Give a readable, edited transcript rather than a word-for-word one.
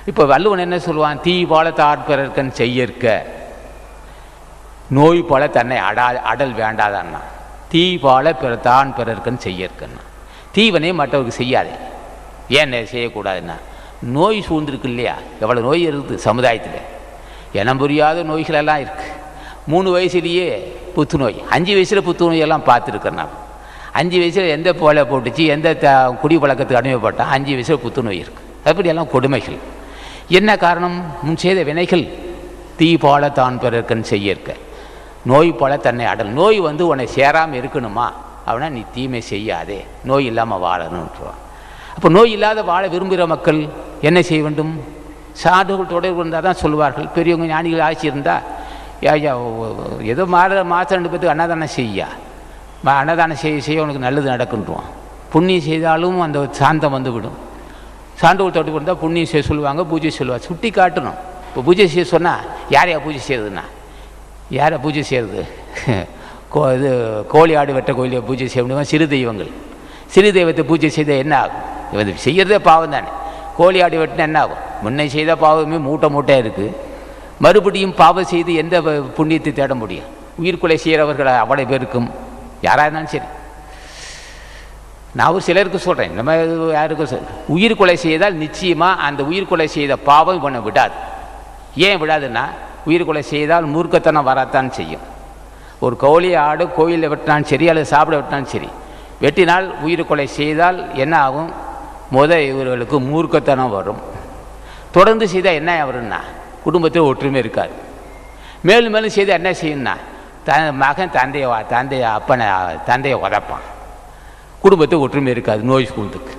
இப்போ வள்ளுவன் என்ன சொல்லுவான்? தீ போல தாற்பெறற்கண் செய்யற்க, நோய் போல தன்னை அடல் வேண்டாதான்னா. தீ போல தான் பிறர்க்கன்னு செய்யற்கன்னா. தீவனே மற்றவருக்கு செய்யாதே. ஏன் செய்யக்கூடாதுன்னா, நோய் சூழ்ந்திருக்கு இல்லையா? எவ்வளோ நோய் இருக்குது சமுதாயத்தில். இனம் புரியாத நோய்களெல்லாம் இருக்குது. 3 வயசுலேயே புத்துநோய், 5 வயசில் புத்துநோயெல்லாம் பார்த்துருக்கேன் நான். 5 வயசில் எந்த போல போட்டுச்சு, எந்த குடி பழக்கத்துக்கு அடிமைப்பட்டால் 5 வயசில் புத்துநோய் இருக்குது. அப்படியெல்லாம் கொடுமைகள். என்ன காரணம்? முன் செய்த வினைகள். தீ போல தான் பிறர்க்கன்னு செய்யற்க, நோய் போல தன்னை அடல். நோய் உன்னை சேராமல் இருக்கணுமா அப்படின்னா நீ தீமை செய்யாதே, நோய் இல்லாமல் வாழணுன்றான். அப்போ நோய் இல்லாத வாழ விரும்புகிற மக்கள் என்ன செய்ய வேண்டும்? சாதுகள் தொடர்பு இருந்தால் தான் சொல்லுவார்கள். பெரியவங்க ஞானிகள் ஆட்சி இருந்தால், ஏதோ மாதம் 2 பேத்துக்கு அன்னதானம் செய்யா, அன்னதானம் செய்ய உனக்கு நல்லது நடக்குன்றான். புண்ணியம் செய்தாலும் அந்த சாந்தம் வந்துவிடும். சான்றோர்கள் தொடர்பு இருந்தால் புண்ணியம் செய்ய சொல்லுவாங்க, பூஜை சொல்லுவாங்க, சுட்டி காட்டணும். இப்போ பூஜை செய்ய சொன்னால் யாரையா பூஜை செய்யறதுன்னா, யாரை பூஜை செய்கிறது? இது கோழி ஆடு வெட்ட கோயிலை பூஜை செய்ய முடியுமா? சிறு தெய்வங்கள். சிறு தெய்வத்தை பூஜை செய்தால் என்ன ஆகும்? இது செய்கிறதே பாவம் தானே. கோழி ஆடு வெட்டினா என்ன ஆகும்? முன்னை செய்த பாவமே மூட்டையாக இருக்குது. மறுபடியும் பாவம் செய்து எந்த புண்ணியத்தை தேட முடியும்? உயிர்கொலை செய்கிறவர்கள் அவ்வளோ பேருக்கும் யாராக இருந்தாலும் சரி. நான் ஒரு சிலருக்கு சொல்கிறேன், நம்ம யாருக்கும் உயிர் கொலை செய்தால் நிச்சயமாக அந்த உயிர் கொலை செய்த பாவம் இவனை விடாது. ஏன் விடாதுன்னா, உயிர் கொலை செய்தால் மூர்க்கத்தனம் வரத்தான் செய்யும். ஒரு கோழி ஆடு கோயிலில் வெட்டினாலும் சரி, அல்லது சாப்பிட வெட்டினாலும் சரி, வெட்டினால் உயிர் கொலை செய்தால் என்ன ஆகும்? இவர்களுக்கு மூர்க்கத்தனம் வரும். தொடர்ந்து செய்தால் என்ன வரும்னா, குடும்பத்தில் ஒற்றுமை இருக்காது. மேலும் மேலும் செய்தால் என்ன செய்யணும்னா, மகன் தந்தையை உதைப்பான். குடும்பத்தை ஒற்றுமை இருக்காது, நோய் சூழ்ந்துக்கு.